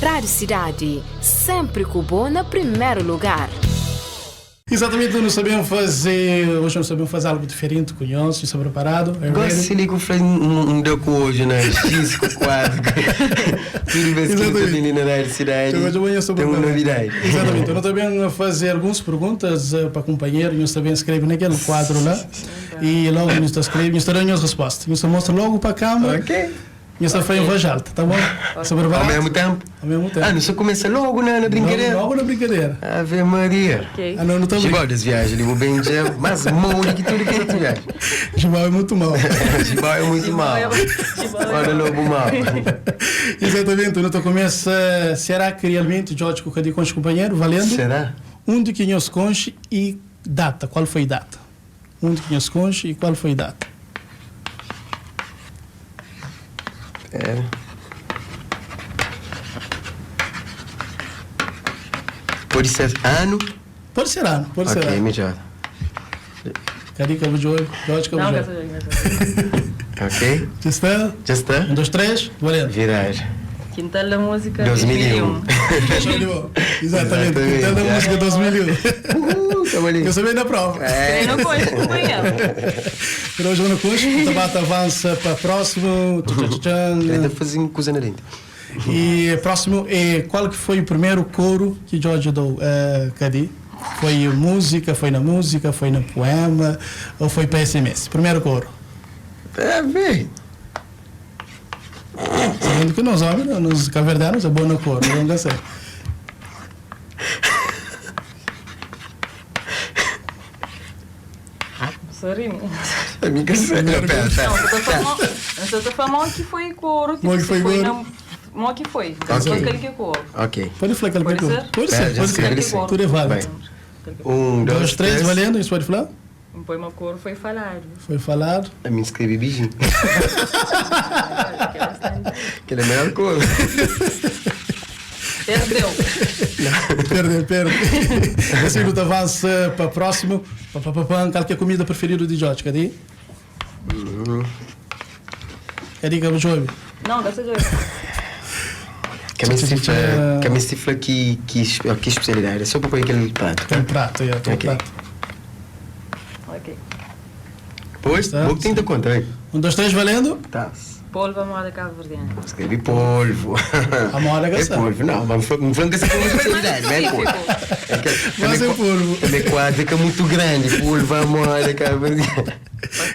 Rádio Cidade, sempre com bom na primeiro lugar. Exatamente, nós sabemos fazer. Hoje nós sabemos fazer algo diferente, conheço, estou preparado. Gosto de ligar um deco hoje, né? Disco 4. Tudo bem escrito ali na Rádio Cidade. Tem uma novidade. Exatamente, nós também fazer algumas perguntas para o companheiro, nós também escreve naquele quadro lá. E logo nós escreve, nós teremos as respostas. Nós mostra logo para a câmera. Ok. Nós está em voz alta, tá bom? Ao mesmo tempo? Ao mesmo tempo. Ah, não só começa logo na brincadeira? Logo na brincadeira. Ave Maria. Ok. Ah, não está bem. Gibal das viagens, ele vou bem dizer, mas mal que tudo que tu viaja. Gibal é muito mal. Gibal é muito mal. Olha logo mal. Exatamente, nós começa. Será que realmente Jorge Cucadi com os companheiros, valendo? Será? Onde que nós conche e data, qual foi a data? Onde que nós conche e qual foi a data? É. Pode ser ano? Pode ser ano, pode ser Ok, ano. melhor. Cadê Cabo de Olho? Jorge Cabo de Olho. Ok? Já está? Já está? 1, 2, 3, valendo. Virar. Quintal da Música 2001. Show de bola. Exatamente, Quintal da Música 2001. Estamos ali. Eu sabia na prova. Quem não conhece, acompanha. Pero hoje no curso, o debate avança para próximo. Ele está fazendo coisa na dentro. E próximo, qual que foi o primeiro coro que Jorge deu, Cadi? Foi música, foi na música, foi no poema ou foi para SMS? Primeiro coro. É, bem. Sabendo que nós homens, nos caverdanos, é bom no coro, não sei. Sorry. Amiga, sério, pera. Não, você está falando que foi coro. Mo que foi coro? Mo que foi. Ok. Aquele que é coro. Ok. Pode falar aquele Pode coro? ser? Pode ser, pode Pode ser. ser. Tudo é válido. 1, 2, 3, valendo, isso pode falar? Um poema coro foi falado. Foi falado. A mim escrevi beijinho. Que ele é melhor cor. Perdeu. Perde. Assim, não avança para próximo. Qual que é a comida preferida de Jorge? Cadê? Cadê Cabo de Olho? Não, dá dois. Que me cifra que especialidade. É só para pôr aquele prato. Tem um prato, tem um Ok. prato. Ok. Pois, Tá. vou que tem da conta, hein? 1, 2, 3, valendo. Tá. Polvo moda cabo-verdiana. Escrevi polvo. A moda é É essa. polvo, não, mas não falando que essa é uma especialidade, não é polvo. Mas é polvo. É quase que é muito grande, polvo, a moda, cara.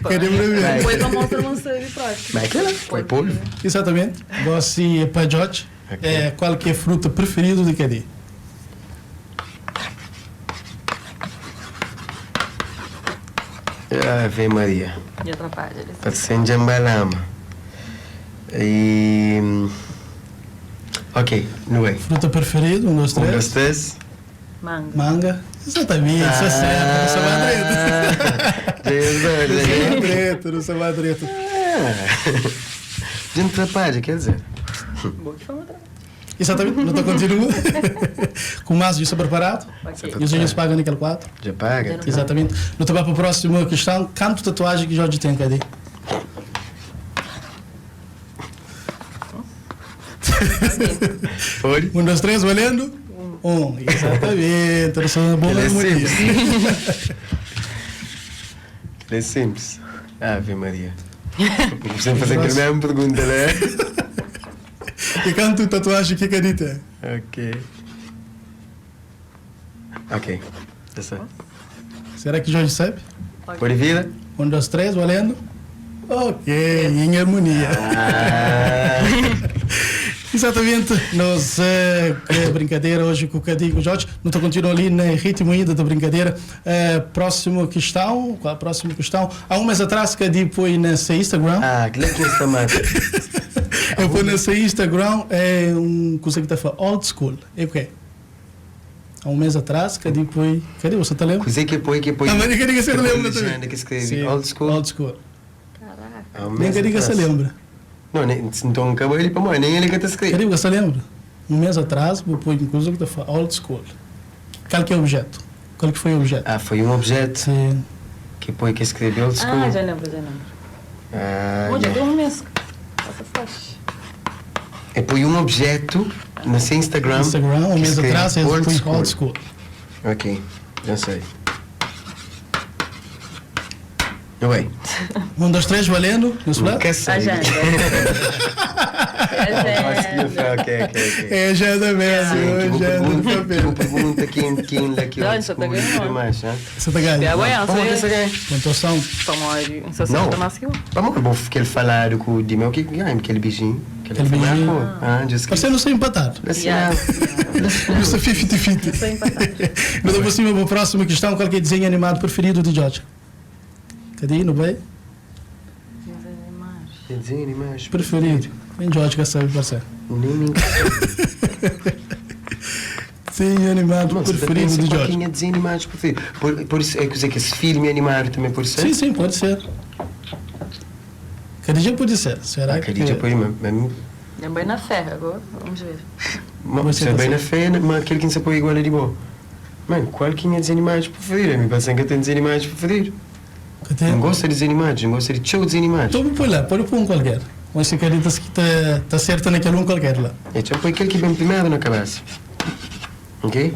Cadê para ver? Depois a moto lançou de prática. Mas aquela foi polvo. Exatamente. Você, para Jorge, Ok. qual que é a fruta preferida de Cadê? Ave Maria. E atrapalha. Parecendo jambalama. E... Ok, no way. Fruta preferida, 1, 2, 1, 2, 3. 3. Manga. Manga. Exatamente, isso é certo, não sabe Jesus, não sabe direito. Gente atrapalha, quer dizer. Boa que foi outra. Exatamente, não está continuando. Com mais disso preparado. Ok. E os senhores pagam naquele quadro. Já paga? Exatamente. Não está para a próxima questão. Quanto tatuagem que Jorge tem, cadê? Foi? 1, 2, 3, valendo? 1. Exatamente. Não sou bom Ele é harmonia. É simples. Ave Maria. Você fazer aquela mesma pergunta, né? E quanto tatuagem que cadê tem? Ok. Ok. Já sei. Será que Jorge sabe? Pode vir? 1, 2, 3, valendo? Ok, em harmonia. Exatamente, nós brincadeira hoje com o Cadigo Jorge, não estou continuando ali no ritmo ainda da brincadeira. Próxima questão, qual a próxima questão? Há um mês atrás, Cadigo foi nessa Instagram. Que leque esta mata. Eu fui nessa Instagram, é coisa que está falando, old school, é o quê? Há um mês atrás, Cadigo foi, cadê você, tá lembra? Coisa que põe. Ah, mas ninguém se lembra também. Que escrevi. Sim, Old school. Old school. Caraca. Ninguém se lembra. Não, então acabou ele para mim, nem ele que está escrito. Cadigo, você lembra? Um mês atrás, eu pus uma coisa que está falando, old school. Qual que é o objeto? Qual que foi o objeto? Foi um objeto Sim. que põe que escreveu old school. Já lembro. Onde? Deu um mês. Essa faixa. E põe um objeto no seu Instagram. Instagram, um mês escreve atrás, eu old fui school. old school. Ok, já sei. Bem, 1, 2, 3, valendo. Não se lembra? nunca sei. Agenda. Ok. É agenda mesmo, agenda do papel. Pergunta quem lá que eu Não, só tá ganhando. mais, né? Você está ganhando. Ja, bem, Como que você ganha? Pontuação. Não. Vamos, vou que ele falar com o Dime, o que ganha aquele bichinho? Aquele bichinho. Você não sei empatado. Assim, Não sei 50-50. Sou empatado. Mas por cima, para a próxima questão, qual que é o desenho animado preferido de George? Cadê? Não vai? desenho animado Preferido. Bem George que sabe, parceiro. Nem Desenho animado preferido de George. Quem é desenho animado preferido? Por isso é que esse filme animado também pode ser? Sim, pode ser. Khadija pode ser. Será que... Khadija pode, mas... É bem na fé agora, vamos ver. Você é bem na fé, mas aquele que não se pode igual é de boa. Mano, qual que é desenho animado preferido? Me parece que tem desenho animado preferido. Não gosta de desenho animado, não gosta de show de desenho animado. Então põe lá, põe um qualquer. Mas se acreditas que está certo naquele um qualquer lá. Então põe aquele que vem primeiro na cabeça. Ok?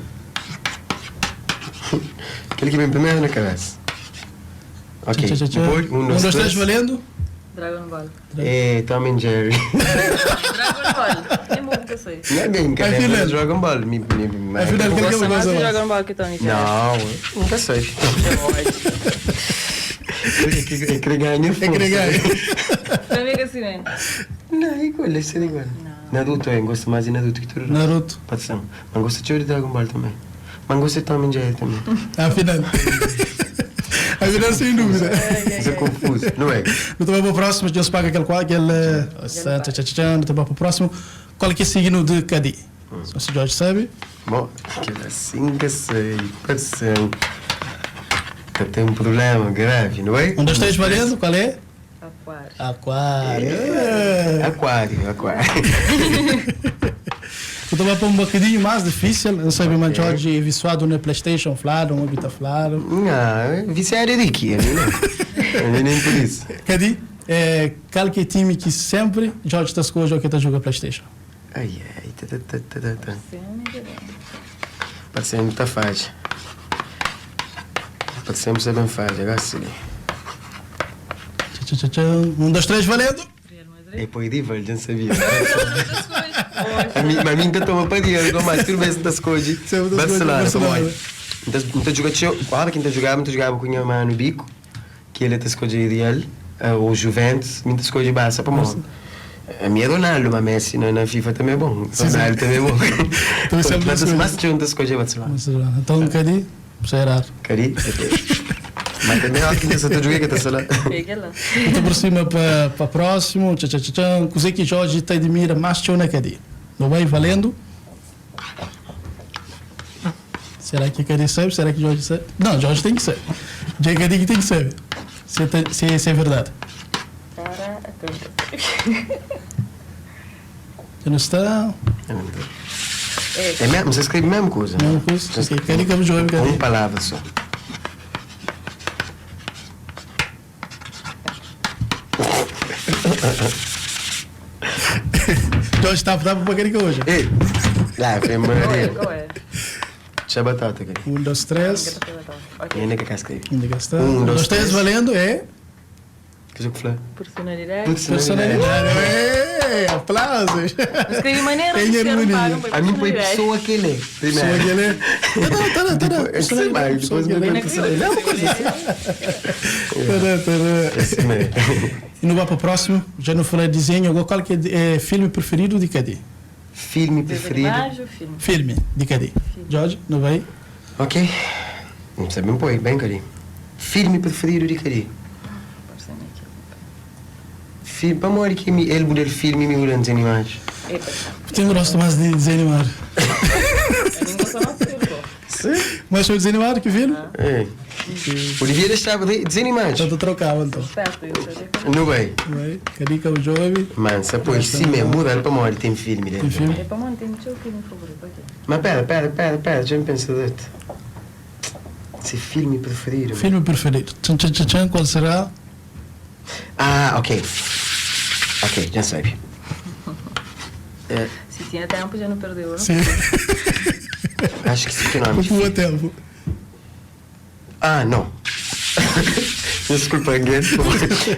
Aquele que vem primeiro na cabeça. Ok. Depois, 1, 2, 3, valendo. Dragon Ball. É, Tom and Jerry. Dragon Ball. É muito isso aí. Não é bem, cara. É Dragon Ball. Afinal, qual que é o Gosta mais de negócio? Dragon Ball que Tony Jerry. Não, nunca sei. É que ganha É que ganha. Também que assim, né? Não, é igual, é ser igual. Naruto, eu gosto mais de Naruto que tudo. Naruto. Pode ser. Mas gosto de Dragon Ball também. Mas gosto de Tom and Jerry também. Afinal. Afinal, sem dúvida. Isso é confuso, não é? Então vamos para o próximo, Deus paga aquele qual, aquele... Então vamos para o próximo. Qual é que é o signo de Cadi? Se o Jorge sabe. Bom, aquele assim que sei, pode ser. Tem um problema grave, não é? 1, 2, 3, valendo. Qual é? Aquário. Aquário. Aquário. Então vamos para um bocadinho mais difícil. Não sei, mas Jorge é viciado na PlayStation, Flado, um habita Flado. Não, viciado de quê? Não, nem por isso. Cadi, qual que é o time que sempre Jorge está escolhendo ou que está jogando PlayStation? Ai, pode ser muito fácil. Pode ser ser bem fácil, agora sim. 1, 2, 3, valendo. É por aí, velho, já não sabia. A mim ainda toma para dia, eu mais tudo bem se das coisas. Barcelona, então jogava quem jogava com o mano Bico, que ele está escolhendo ideal, o Juventus, muitas coisas basta para mim. A minha é Ronaldo, mas Messi na FIFA também é bom. Ronaldo também é bom. Mas tinha muitas coisas Barcelona. Então, Cadi, você é raro. Cadi? Mas também há que essa joguei que está lá. Pega lá. Então por cima para próximo, coisa que Jorge te admira mais que o Cadi. Não vai valendo? Será que Cadi sabe? Será que Jorge sabe? Não, Jorge tem que saber. Já Cadi que tem que saber. Se é verdade. Já não está? É mesmo? Você escreve a mesma coisa? Mesma coisa? Cadi que eu jogo, Cadi. Uma palavra só. Jorge está para Cadi que hoje. Ei! Lá, foi maneiro. Qual é? Deixa a batata, Cadi. 1, 2, 3. E ainda que escrevi. 1, 2, 3, valendo, é? Que jogo foi? Personalidade. Personalidade. Aplausos. Escrevi maneira Tem que não harmonia. pagam para A mim foi personalidade. pessoa que lê. Sou aquele. Depois me Eu vem nem personalidade. Esse mesmo. E não vai para o próximo, já não falei de desenho, agora qual que é filme preferido de Cadi? Filme preferido? Imagem ou filme? Filme de Cadi. Jorge, não vai? Ok. Não sei bem pôr, bem, Cadi. Filme preferido de Cadi? Filme, para morrer que ele muda o filme e me muda os animais. Tem gosto mais de desenho animado. Eu nem gosto mais de filme. Sim. Mas foi desenho animado que viram? É. Oliveira estava desanimado. Então trocava então. Certo, eu sei. Não vai. Vai, Cadi que é o jovem. Mano, se apoia sim mesmo, muda para morrer, tem filme dentro. Tem filme? É para manter o meu filme favorito aqui. Mas pera, já me pensa dentro. Esse filme preferido? Filme preferido. Qual será? Ah, ok. Ok, já sei. Se tinha tempo, já não perdeu, não? Sim. Acho que sim que é o nome. Pouco tempo. Ah, não. Desculpa, Guedes.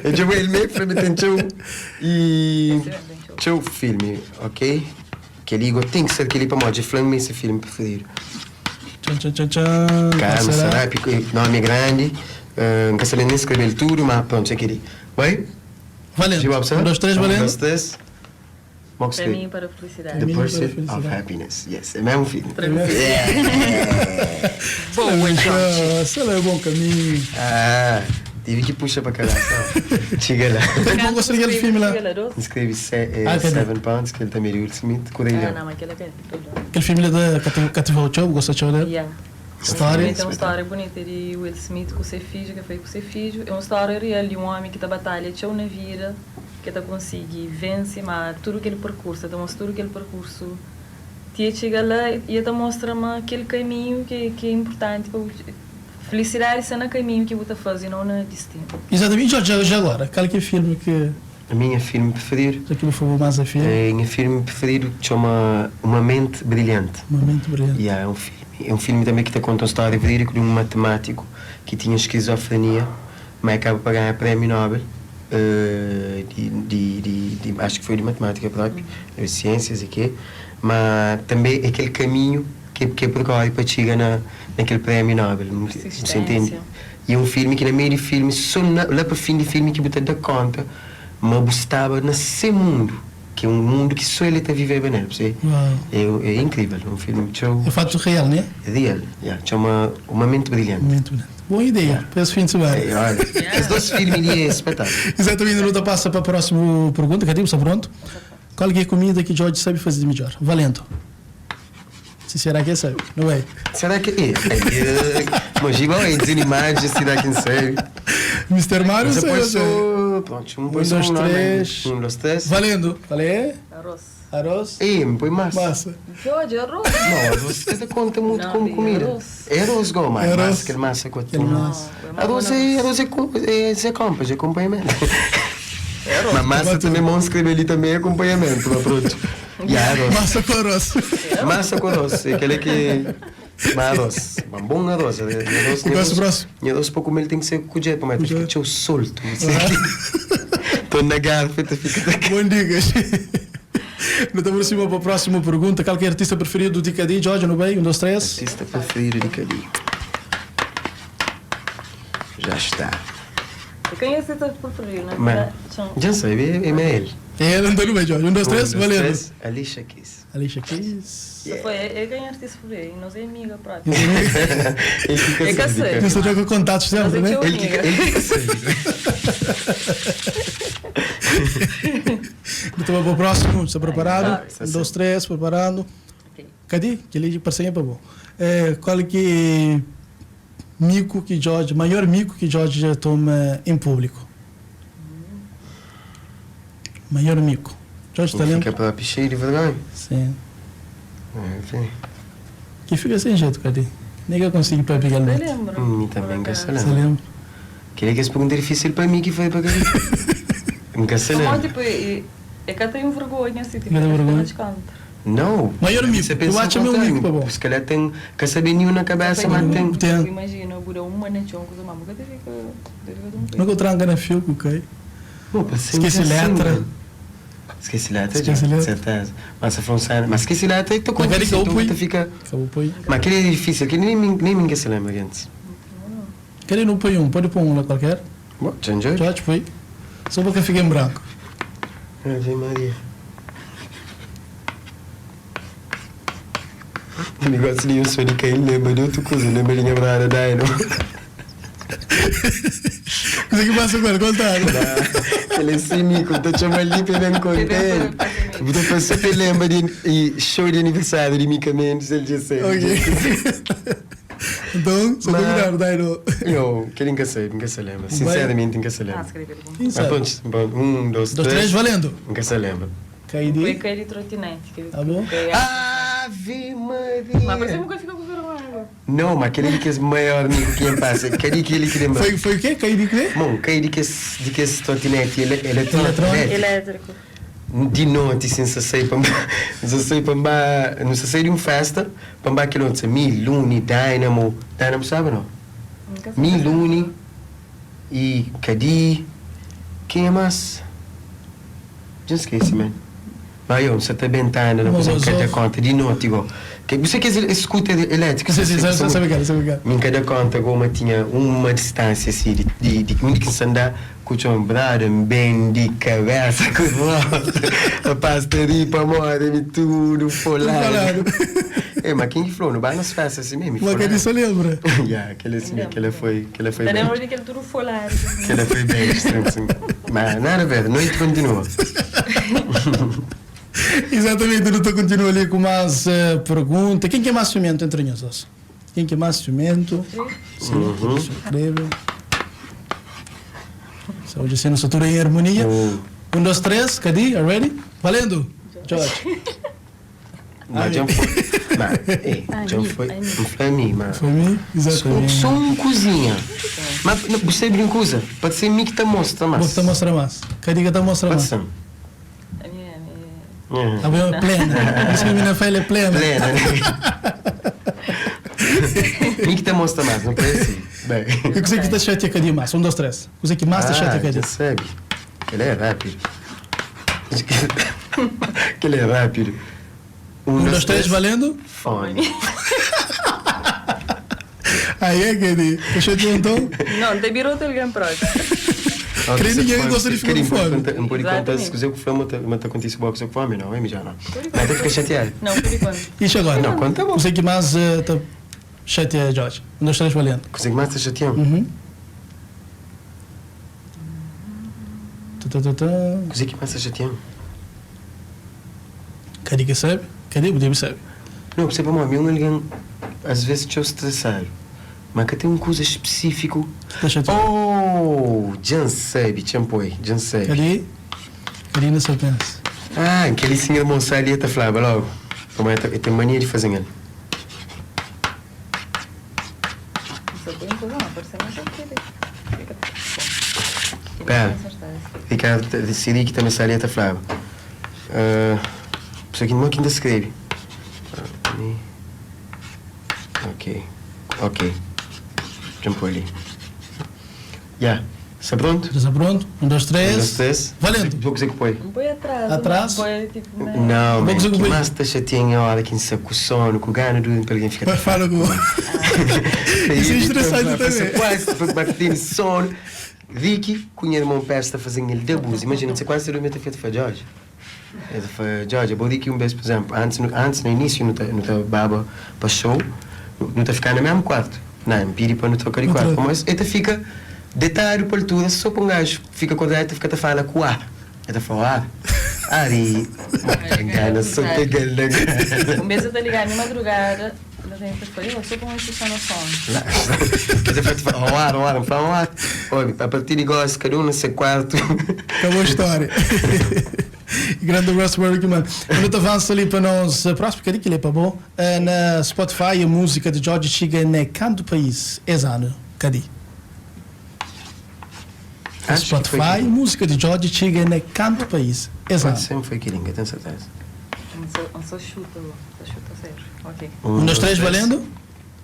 Eu já vou ele meio para me tentar e teu filme, ok? Que ele tem que ser aquele para mod, flame esse filme preferido. Tchan. Carmo, será? Nome grande. Nunca sei nem escrever tudo, mas pronto, é aquele. Vai? Valendo. 1, 2, 3, valendo. 1, 2, 3. Caminho para a felicidade. The Caminho para a Pursuit of Felicidade. Happiness. Yes, é mesmo filme. Boa, Jorge. Esse é um bom caminho. Ah, tive que puxar para caralho. Chega lá. Não gostaria daquele filme lá. Inscrevi cadê? 7 pounds, que ele também é Will Smith, Ah, Correia. não, mas aquele é que Aquele filme lá da Cativou o Show, gostou de show dele? Yeah. História. Tem uma história bonita de Will Smith com o seu filho, que foi com o seu filho. É uma história real de um homem que está batalha, tchau na vida, que está conseguir vencer, mas tudo aquele percurso, está mostrando tudo aquele percurso. Tia chega lá e está mostrando aquele caminho que é importante para felicidade está no caminho que você faz e não no destino. Exatamente, Jorge, já agora, qual que é o filme que A minha filme preferido, aquilo foi mais a filme? é meu filme preferido chama Uma Mente Brilhante. Momento brilhante. Yeah, é um filme também que te conta uma história verídica de um matemático que tinha esquizofrenia, mas acaba para ganhar prémio Nobel. Acho que foi de matemática própria, de ciências e quê, mas também aquele caminho que percorre para chegar naquele prémio Nobel, você entende? E é um filme que na meio de filme, só lá para o fim de filme que você dá conta, mas gostava nesse mundo, que é um mundo que só ele está vivendo nele, você? É incrível, é um filme show. É fato real, né? É real, yeah, chama Uma Mente Brilhante. Momento brilhante. Boa ideia, para esse fim de semana. Olha, os dois filmes é espetáculo. Exatamente, a luta passa para a próxima pergunta. Cadê? Está pronto? Qual é a comida que Jorge sabe fazer de melhor? Valendo. Se será que sabe, não é? Será que é? Mas igual é desanimado, será que não sei? Mr. Mário, Você sei. pôs pronto, 1, 2, 3. 1, 2, 3. Valendo. Valeu? Arroz. Arroz? Me põe massa. Massa. Jorge, arroz. Não, você te conta muito Não, como é comida. arroz. É arroz, goma. É arroz. Massa, aquele massa com Aquele atum. massa. Arroz é acompanhamento. Mas massa também vamos escrever ali também é acompanhamento. Pronto. E arroz. Massa com arroz. Massa com arroz. Aquele que... Mas arroz. Um bom arroz. E arroz para comer ele tem que ser com jeito, mas fica tão solto. Estou na garfa, fica... Bom digas. Não estamos cima para a próxima pergunta. Qual que é o artista preferido de Cadi? Jorge, no bem? 1, 2, 3. Artista preferido de Cadi. Já está. Quem é esse teu preferido, né? Mas, já sei, é ele. É ele, não está no bem, Jorge. 1, 2, 3, valendo. Alicia Keys. Alicia Keys. É quem é artista preferido, nós é amiga prática. Ele fica É que assim, sei. Você joga contatos sempre, né? Mas é Ele fica assim. Então, para o próximo, está preparado? Tá. 1, 2, 3, preparado. Ok. Cadê? Que ele parceria para bom. Qual é que mico que Jorge, maior mico que Jorge já toma em público? Maior mico. Jorge, está Ele lembra? fica para picheiro de vergonha. Sim. Enfim. Que fica sem jeito, cadê? Nem que eu consigo para pegar Eu net. lembro. Também que se Você lembra. lembra? Queria que essa pergunta é difícil para mim que foi para Cadi. Nunca se Mas, lembra. tipo, é que eu tenho vergonha, assim, tipo, Não tem vergonha? de canto. Não. Maior mico. Você Eu pensa acho meu mico, para bom. Se calhar tem que saber nenhum na cabeça, mas tem. Tem. Imagina, eu vou uma na chão, coisa mamãe, que fica Nunca tranca na fio, ok? Não, para ser Esqueci assim, letra. mano. Esqueci letra, Esqueci já, letra. certeza. Mas a função, mas esqueci letra, estou com Mas quer que eu tu põe? fica. Acabou por aí. Mas aquele é difícil, aquele nem ninguém se lembra antes. Quer não põe um? Pode pôr um lá qualquer? Bom, Jorge. Jorge, põe. Só porque fica em branco. Ave Maria. O negócio de um sonho de quem lembra de outra coisa, lembra de lembrar da Dino. Coisa que passa agora, contaram. Ele é cínico, estou chamando ali para não contar. Você passou que lembra de show de aniversário de Mica Mendes, ele já sei. Ok. Então, só combinar, Dairo. Eu, que nunca sei lembra. Sinceramente, nunca se lembra. escrever. Mas pronto, 1, 2, 2, 3, 3. valendo. Nunca se lembra. Foi Caí cair de trotinete. Tá bom? Ave Maria! Mas parece que fica com vergonha. Não, mas aquele que é maior amigo que passa, aquele que ele que lembra. Foi o quê? Caí de quê? Bom, aquele que é trotinete, eletrônico. Elétrico. de noite, sem sair para não sair de uma festa, para aquele outro, Miluni, Dynamo, sabe não? Miluni e Cadi, quem é mais? Já esqueci, man. Mas eu não sei bem, não consigo dar conta de noite, igual. Você quer dizer scooter elétrico? Sim, sabe que. Minha cada conta, como tinha uma distância assim, de muito que se andar, com o brado, bem de cabeça, com a pastaria para moda, e tudo, folado. Mas quem falou? Não vai nas festas assim mesmo? Mas quem só lembra? Aquela foi bem. Eu lembro daquele tudo folado. Aquela foi bem estranho, assim. Mas nada a ver, não continua. Exatamente, o doutor continua ali com mais perguntas. Quem que é mais ciumento entre nós? Quem que é mais ciumento? Sim, escreve. Saúde assim, nossa altura em harmonia. 1, 2, 3, cadê? Are ready? Valendo! Jorge. Mas já foi. Já foi. Não foi a mim, mas. Foi a mim? Exatamente. Só uma cozinha. Mas você brincusa? Pode ser mim que te mostra mais. Você te mostra mais. Cadê que te mostra mais? Pode ser. A minha é plena. Essa menina fala é plena. Plena, né? Mim que te mostra mais, não parece? Bem. Eu sei que está chateado a cadê mais. 1, 2, 3. Eu sei que mais está chateado a cadê. Já sabe. Ele é rápido. Ele é rápido. 1, 2, 3, valendo? Fone. Aí é, Kedi. Deixa eu te então? Não, te virou o telefone próximo. Creio que ninguém gosta de ficar com fome. Não pode contar se quiser que fome, mas está acontecendo com fome, não, é já não. Mas tem que ficar chateado. Não, por enquanto. Isso agora? Não, conta bom. Eu sei que mais está chateado, Jorge. 1, 2, 3, valendo. Consegue mais está chateado? Consegue mais está chateado? Cadê que sabe? Cadê? Podia saber. Não, você para mim, alguém às vezes estou estressado. Mas que tem uma coisa específica. Oh, já sabe, já sabe. Cadê? Cadê ainda só pensa? Aquele senhor moço ali está falando logo. Como tem mania de fazer ele. Pera, fica decidir que também ali está falando. Isso aqui não é quem escreve. Ok. Jump ali. Já. Está pronto? Está pronto? 1, 2, 3. 1, 2, 3. Valendo. Vou dizer que põe. Põe atrás. Atrás? Põe tipo. Não, mas que mais está chateando a hora que se com sono, com gana, tudo para alguém ficar. Fala com. Isso é estressante também. Quase para bater sono. Vicky, conhece meu pé, está fazendo ele de abuso. Imagina, você quase dormiu, feito para Jorge. Ele foi, Jorge, eu vou dizer que vez, por exemplo, antes no início, não está baba para show, não está ficando no mesmo quarto. Não, pedi para não tocar de quarto. Mas ele fica detalhe para tudo, só para um gajo fica correto, fica a falar com a. Ele fala, Ari, engana, só pega ele. O mês está ligado de madrugada. Eu sou com uma instrução no som. Olha, a partir de agora, cada um no seu quarto. Acabou a história. Grande abraço para o mano. Quando avança ali para nós, próximo bocadinho que ele é para bom. Na Spotify, a música de Jorge chega na canto do país. Exano. Cadê? Spotify, música de Jorge chega na canto do país. Exano. Sempre foi Kiringa, tenho certeza. Não sou chuta sério. Ok. 1, 2, 3, valendo?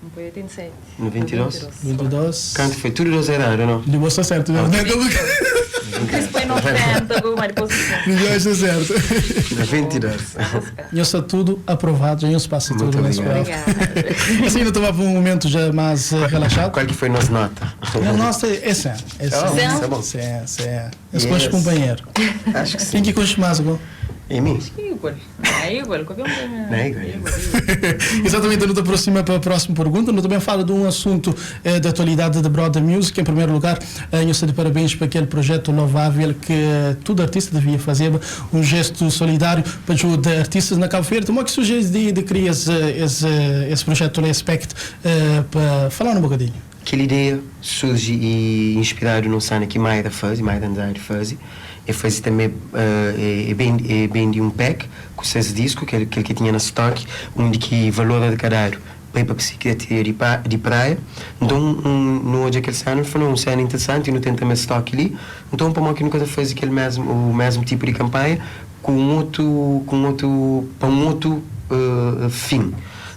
Não foi 87. No 22? 22. Canto foi tudo 2 errado, não? De você certo, não? Isso foi 90, com uma posição. Ninguém está certo. No 22. Eu sou tudo aprovado, eu passo tudo na escola. Assim, não estava um momento já mais relaxado. Qual que foi a nossa nota? A nossa é 100. É bom. 100. Eu sou companheiro. Acho que sim. Quem que conhece mais agora? Em mim? Igual. É igual, qualquer um. Não é igual. Exatamente, eu nos aproxima para a próxima pergunta. Eu também falo de um assunto da atualidade da Brother Music. Em primeiro lugar, eu estou de parabéns para aquele projeto louvável que todo artista devia fazer, um gesto solidário para ajudar artistas na Cabo Verde. Como é que surge de criar esse projeto, esse aspecto, para falar um bocadinho? Aquela ideia surge e inspirado no Sana que Maida Andrade faz. Eu fiz também bem de um pack com 6 discos que tinha na stock, onde que valor de cada para a psiquiatria de praia. Então, no hoje aquele ano foi um cena interessante e não tem também stock ali. Então, para mim que nunca fez o mesmo tipo de campanha com um outro fim.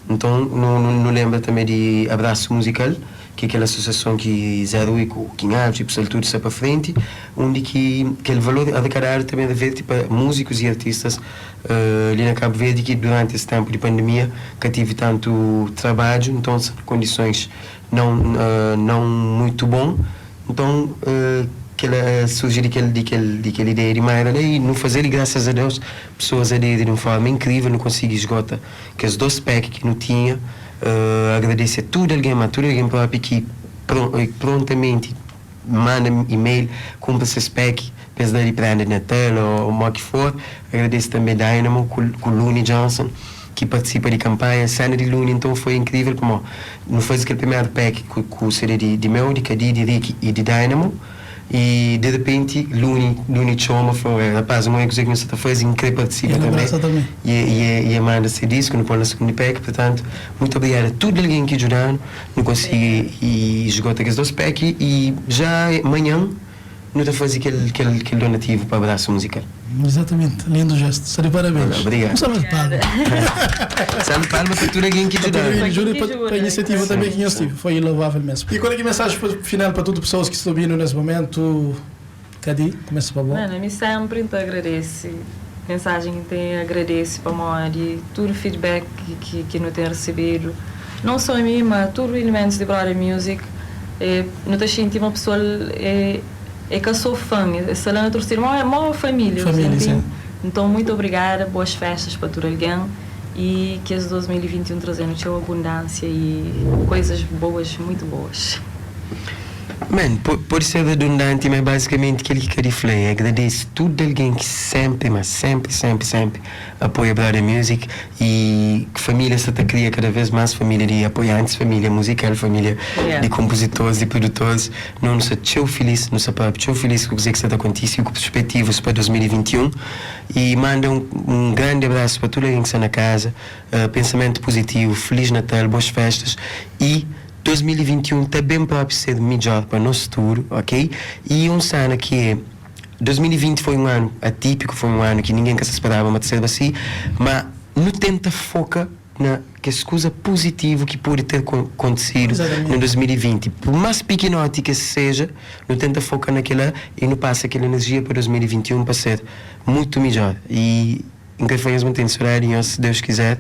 Então, não lembra também de Abraço Musical, que é aquela associação que Zé Rui com Quinhal, tipo, tudo sai para frente, onde que aquele valor arrecadado também de ver tipo, músicos e artistas ali na Cabo Verde, que durante esse tempo de pandemia que tive tanto trabalho, então condições não muito bom, então que ela surgiu daquela ideia de Mayra e não fazer, graças a Deus, pessoas aderirem de uma forma incrível, não consegui esgotar que as 2 packs que não tinha. Agradecer a tudo alguém próprio que prontamente manda e-mail, compra esse pack, pensa de prenda de Natal ou o que for. Agradeço também a Dynamo com o Looney Johnson, que participa de campanha. A cena de Looney então foi incrível, como não fez aquele primeiro pack com o CD de meu, de Cadi, de Rick e de Dynamo. E de repente, Looney Choma foi, rapaz, uma coisa que nós estamos fazendo, incrível, participa também. E manda esse disco, não põe na segunda pack, portanto, muito obrigado a todo alguém que ajudaram, não consegui esgotar aqueles 2 packs e já amanhã não está fazendo aquele donativo para o Abraço Musical. Exatamente, lindo gesto, só de parabéns. Obrigado. Salve de palma. Salve de palma para todo alguém que ajudaram. Juro para a iniciativa também que nós tive, foi louvável mesmo. E qual é que a mensagem final para todas as pessoas que estão ouvindo nesse momento? Cadi, começa para bom. Mano, me sempre te agradeço. Mensagem que te agradeço para nós e todo o feedback que não tem recebido. Não só a mim, mas todos os elementos de Brother Music. Não te senti uma pessoa que eu sou fã. Essa lá na torcida é uma família. Sim. Então, muito obrigada. Boas festas para todo alguém. E que esse 2021 trazendo a abundância e coisas boas, muito boas. Mano, pode ser redundante, mas basicamente aquilo que eu queria falar é agradeço tudo alguém que sempre apoia Brother Music e que família se está cria cada vez mais família de apoiantes, família musical, família de compositores, de produtores. Não nos estou feliz, com o que está acontecendo, com perspectivas para 2021 e manda um grande abraço para todo alguém que está na casa, pensamento positivo, Feliz Natal, boas festas e 2021 também pode ser melhor para o nosso futuro, ok? E ano que 2020 foi um ano atípico, foi um ano que ninguém se esperava, mas ser assim, mas não tenta focar na que coisa positiva que pode ter acontecido no 2020. Por mais pequenote que seja, não tenta focar naquela e não passa aquela energia para 2021 para ser muito melhor. E enquanto foi mesmo tempo horário, se Deus quiser,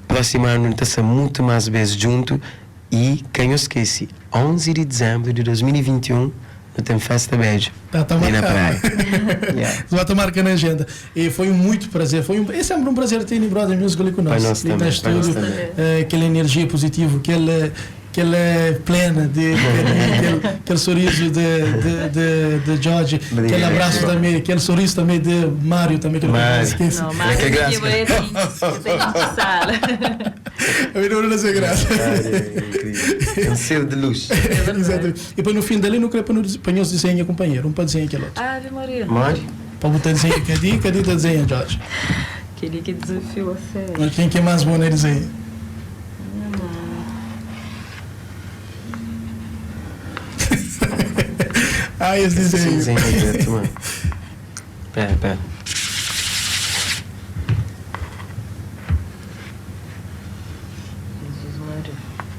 próximo ano está muito mais vezes junto. E, quem eu esqueci, 11 de dezembro de 2021, não tem festa beijo. Tá ali na praia. Vai estar marcando na agenda. E foi muito prazer. É sempre um prazer ter o Brother Music ali conosco. Para nós também. Estúdio, aquela energia positiva, aquela plena, aquele sorriso de Jorge, aquele abraço também, aquele sorriso também de Mário também, que eu não esqueci. Não, Mário que eu tenho que sala. Eu não sei graça. É um ser de luz. Exatamente. E depois no fim dali, não queria para nós desenhar companheiro, um para desenhar aquele outro. Ave Maria. Mário? Para botar desenho Cadi desenha Jorge. Aquele que desafiou a sério. Quem que é mais bom na desenho? Esse desenho. Pera.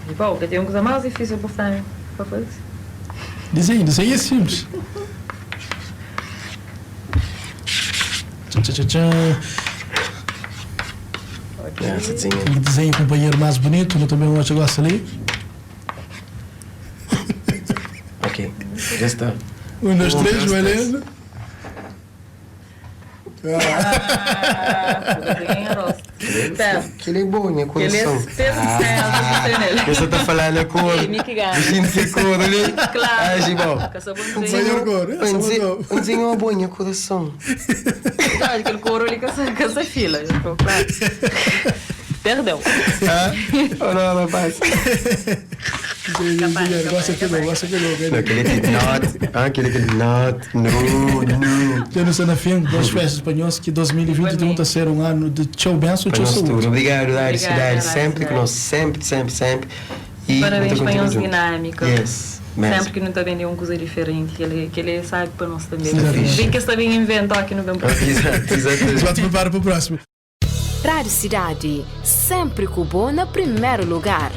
E bom, que tem uma coisa mais difícil para fazer. Desenho é simples. Okay. Desenho companheiro mais bonito, eu também gosto ali. Ok, já está. 1, 2, 3, valendo. Aquele é bom, minha coração. Você está falando a cor. Sinto que a cor ali. Claro. Um desenho uma boa, minha coração. Aquele couro ali com essa fila. Perdão. Não, rapaz. Gosta que não. Aquele not. Não. Eu não sei na fim, duas festas espanholas que 2021 está a ser um ano de tchau benção, tchau saúde. Obrigado, Dari, cidade, sempre conosco, sempre. E parabéns, espanhóis dinâmicos. Yes. Sempre que não está vendo uma coisa diferente, que ele sabe para nós também. Sim. Bem que está bem inventado aqui no Bempo. Exato. Já te prepara para o próximo. Rádio Cidade, sempre com o bom na primeiro lugar.